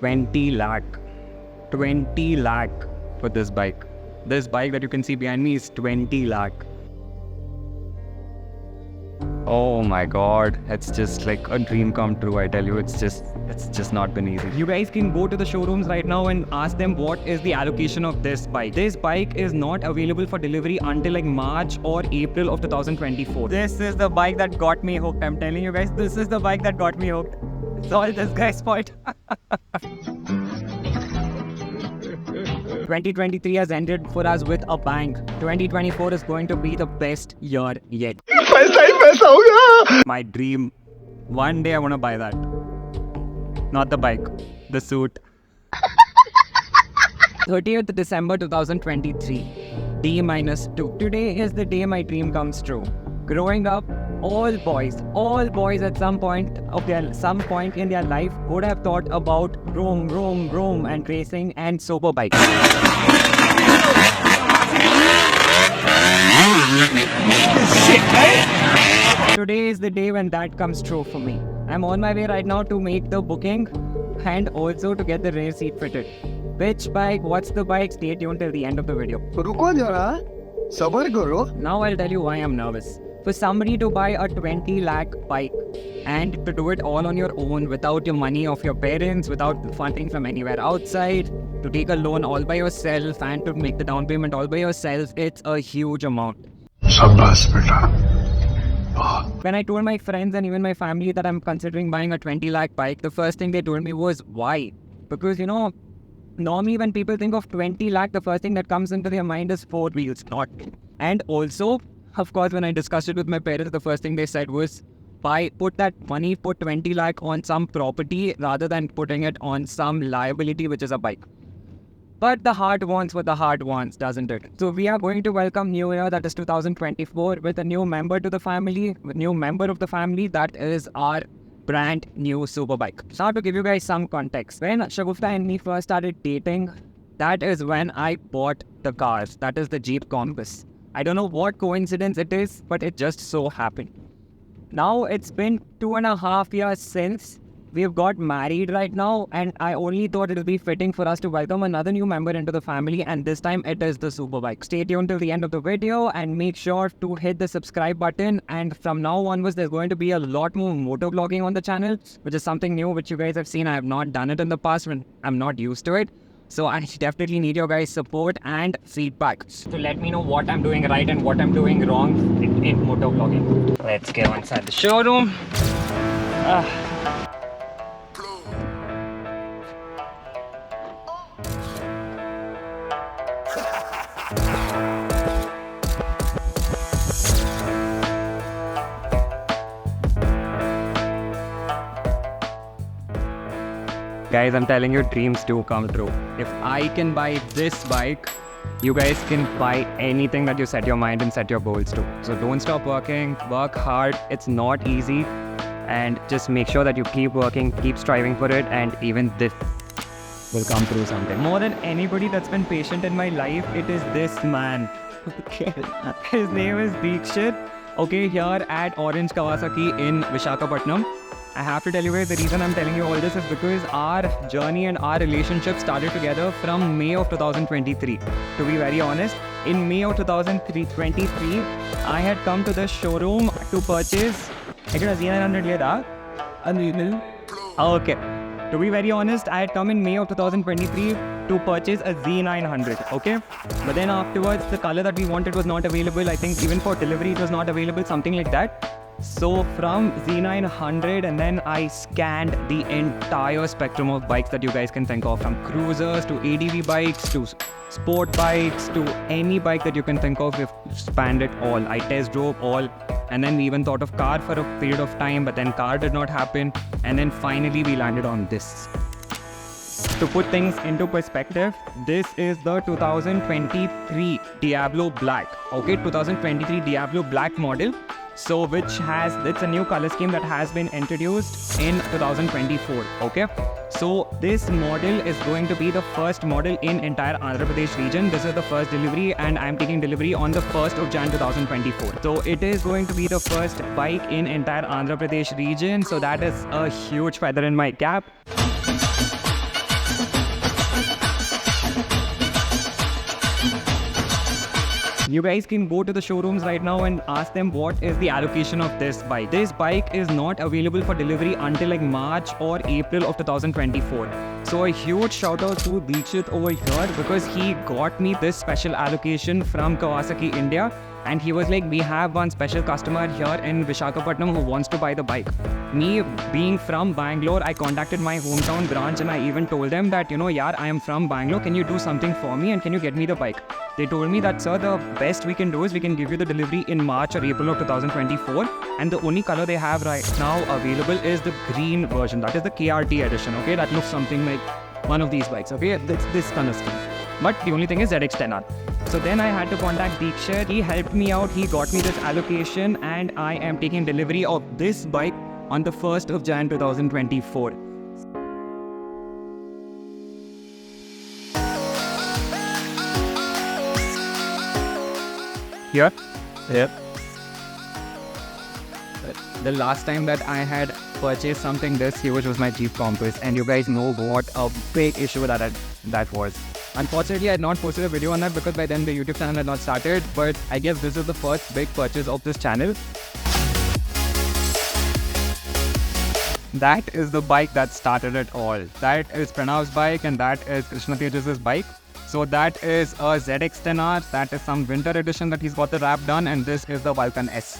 20 lakh. 20 lakh for this bike. This bike that you can see behind me is 20 lakh. Oh my god, it's just like a dream come true, I tell you. It's just not been easy. You guys can go to the showrooms right now and ask them what is the allocation of this bike. This bike is not available for delivery until like March or April of 2024. This is the bike that got me hooked. I'm telling you guys, this is the bike that got me hooked. It's all this guy's fault. 2023 has ended for us with a bang. 2024 is going to be the best year yet. My dream. One day I want to buy that. Not the bike, the suit. 30th December 2023. D-2. Today is the day my dream comes true. Growing up, all boys at some point in their life would have thought about Rome and racing and super bikes. Today is the day when that comes true for me. I'm on my way right now to make the booking and also to get the rear seat fitted. Which bike, what's the bike? Stay tuned till the end of the video. Now I'll tell you why I'm nervous. For somebody to buy a 20 lakh bike and to do it all on your own without your money of your parents, without funding from anywhere outside, to take a loan all by yourself and to make the down payment all by yourself, it's a huge amount. When I told my friends and even my family that I'm considering buying a 20 lakh bike, the first thing they told me was, why? Because normally when people think of 20 lakh, the first thing that comes into their mind is four wheels, not. And also, of course, when I discussed it with my parents, the first thing they said was, put that money, put 20 lakh on some property rather than putting it on some liability, which is a bike. But the heart wants what the heart wants, doesn't it? So we are going to welcome New Year, that is 2024, with a new member to the family, that is our brand new super bike. Now to give you guys some context, when Shagufta and me first started dating, that is when I bought the cars, that is the Jeep Compass. I don't know what coincidence it is, but it just so happened. Now it's been 2.5 years since we've got married right now, and I only thought it would be fitting for us to welcome another new member into the family, and this time it is the Superbike. Stay tuned till the end of the video and make sure to hit the subscribe button, and from now onwards there's going to be a lot more motovlogging on the channel, which is something new which you guys have seen. I have not done it in the past when I'm not used to it. So I definitely need your guys' support and feedback to let me know what I'm doing right and what I'm doing wrong in motovlogging. Let's go inside the showroom. Guys, I'm telling you, dreams do come true. If I can buy this bike, you guys can buy anything that you set your mind and set your goals to. So don't stop working, work hard. It's not easy. And just make sure that you keep working, keep striving for it, and even this will come through someday. More than anybody that's been patient in my life, it is this man. Okay. His name is Deekshit. Okay, here at Orange Kawasaki in Visakhapatnam. I have to tell you guys, the reason I'm telling you all this is because our journey and our relationship started together from May of 2023. To be very honest, in May of 2023, I had come to the showroom to purchase. I got a Z900 Okay. To be very honest, I had come in May of 2023 to purchase a Z900, okay? But then afterwards, the color that we wanted was not available. I think even for delivery, it was not available, something like that. So from Z900, and then I scanned the entire spectrum of bikes that you guys can think of, from cruisers to ADV bikes to sport bikes to any bike that you can think of. We've spanned it all. I test drove all, and then we even thought of car for a period of time, but then car did not happen, and then finally we landed on this. To put things into perspective, this is the 2023 Diablo Black. Okay, 2023 Diablo Black model. So it's a new color scheme that has been introduced in 2024. Okay, so this model is going to be the first model in entire Andhra Pradesh region. This is the first delivery, and I'm taking delivery on the 1st of Jan 2024. So it is going to be the first bike in entire Andhra Pradesh region. So that is a huge feather in my cap. You guys can go to the showrooms right now and ask them what is the allocation of this bike. This bike is not available for delivery until like March or April of 2024. So a huge shout out to Deekshit over here because he got me this special allocation from Kawasaki India. And he was like, we have one special customer here in Visakhapatnam who wants to buy the bike. Me being from Bangalore, I contacted my hometown branch and I even told them that, yaar, I am from Bangalore. Can you do something for me and can you get me the bike? They told me that, sir, the best we can do is we can give you the delivery in March or April of 2024. And the only color they have right now available is the green version. That is the KRT edition, okay? That looks something like one of these bikes, okay? This kind of scheme. But the only thing is ZX10R. So then I had to contact Deekshit. He helped me out. He got me this allocation and I am taking delivery of this bike on the 1st of Jan 2024. Here? Yep. The last time that I had purchased something this huge was my Jeep Compass, and you guys know what a big issue that was. Unfortunately, I had not posted a video on that because by then the YouTube channel had not started, but I guess this is the first big purchase of this channel. That is the bike that started it all. That is Pranav's bike and that is Krishna Tejas's bike. So that is a ZX10R, that is some winter edition that he's got the wrap done, and this is the Vulcan S.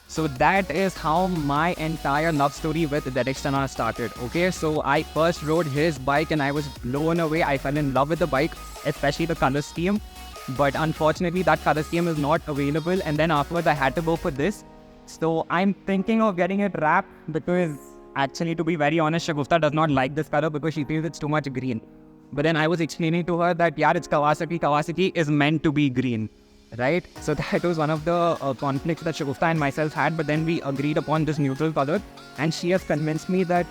So that is how my entire love story with ZX10R started, okay? So I first rode his bike and I was blown away. I fell in love with the bike, especially the color scheme. But unfortunately, that color scheme is not available. And then afterwards, I had to go for this. So I'm thinking of getting it wrapped because actually, to be very honest, Shagufta does not like this color because she feels it's too much green. But then I was explaining to her that, yeah, it's Kawasaki. Kawasaki is meant to be green. Right? So that was one of the conflicts that Shagufta and myself had, but then we agreed upon this neutral color and she has convinced me that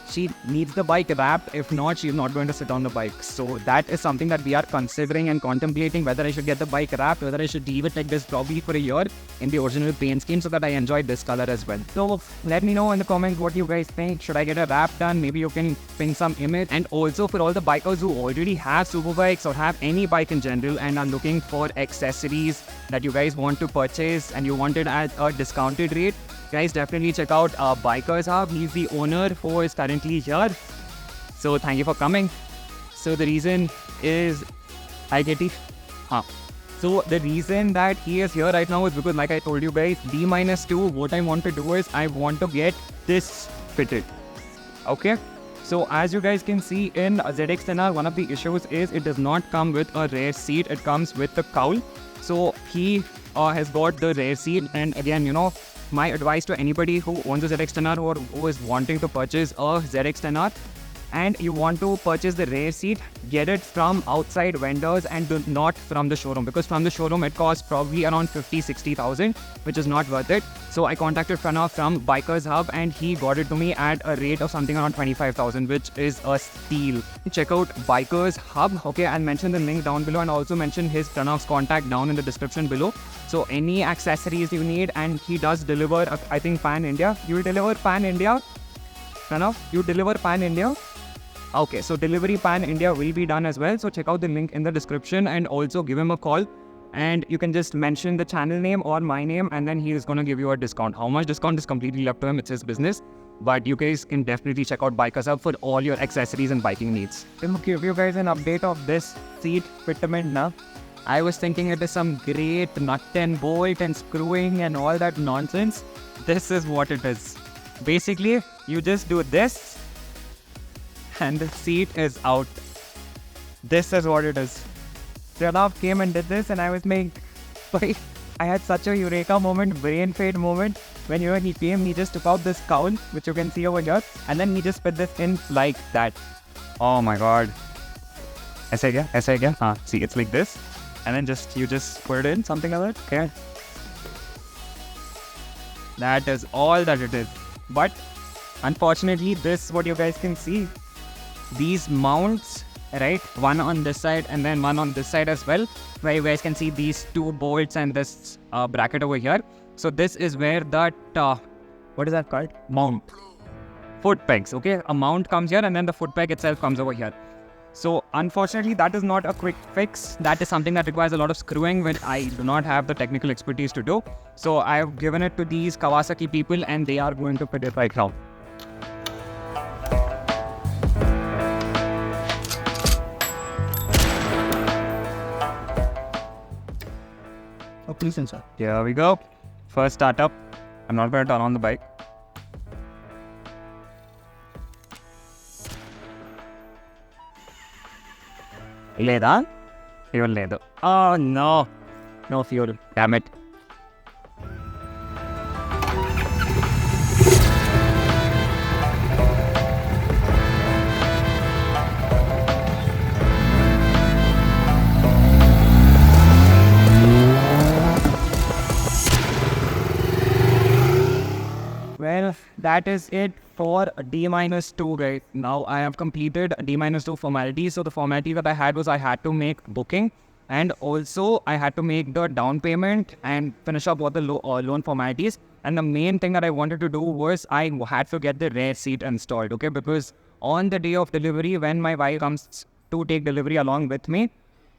she needs the bike wrapped. If not, she's not going to sit on the bike. So that is something that we are considering and contemplating whether I should get the bike wrapped, whether I should leave it like this probably for a year in the original paint scheme so that I enjoy this color as well. So let me know in the comments what you guys think. Should I get a wrap done? Maybe you can pin some image. And also for all the bikers who already have super bikes or have any bike in general and are looking for accessories that you guys want to purchase and you want it at a discounted rate, guys, definitely check out Bikers Hub. He's the owner who is currently here. So thank you for coming. So the reason is So the reason that he is here right now is because, like I told you guys, D-2, what I want to do is I want to get this fitted. Okay. So as you guys can see in ZX10R, one of the issues is it does not come with a rear seat. It comes with the cowl. So he has got the rear seat. And again, my advice to anybody who owns a ZX10R or who is wanting to purchase a ZX10R and you want to purchase the rear seat, get it from outside vendors and not from the showroom, because from the showroom it costs probably around 50,000-60,000, which is not worth it. So I contacted Pranav from Bikers Hub and he got it to me at a rate of something around 25,000, which is a steal. Check out Bikers Hub. Okay, I'll mention the link down below and also mention his Pranav's contact down in the description below. So any accessories you need, and he does deliver, I think, Pan India. You will deliver Pan India? Pranav, you deliver Pan India? Okay, so delivery Pan India will be done as well. So check out the link in the description and also give him a call. And you can just mention the channel name or my name and then he is going to give you a discount. How much discount is completely up to him. It's his business. But you guys can definitely check out Bikers Hub for all your accessories and biking needs. To give you guys an update of this seat fitment now. I was thinking it is some great nut and bolt and screwing and all that nonsense. This is what it is. Basically, you just do this and the seat is out. This is what it is. Pranav came and did this and I was like, I had such a eureka moment, brain fade moment when he came, he just took out this cowl, which you can see over here, and then he just put this in like that. Oh my god. Aise again? See, it's like this. And then you just put it in, something like that. Okay. That is all that it is. But unfortunately, this, what you guys can see, these mounts, right? One on this side and then one on this side as well, where you guys can see these two bolts and this bracket over here. So this is where that, what is that called? Mount. Foot pegs, okay? A mount comes here and then the foot peg itself comes over here. So unfortunately, that is not a quick fix. That is something that requires a lot of screwing, which I do not have the technical expertise to do. So I've given it to these Kawasaki people and they are going to fit it right now. Oh, please, sir. Here we go. First startup. I'm not going to turn on the bike. లేదా fuel లేదు. Oh no, no fuel. Damn it. Well, that is it for D-2, guys. Now I have completed D-2 formalities. So the formality that I had was I had to make booking and also I had to make the down payment and finish up all the loan formalities. And the main thing that I wanted to do was I had to get the rear seat installed, okay? Because on the day of delivery, when my wife comes to take delivery along with me,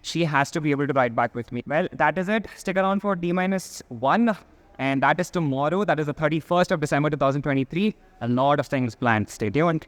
she has to be able to ride back with me. Well, that is it. Stick around for D-1. And that is tomorrow. That is the 31st of December 2023. A lot of things planned. Stay tuned.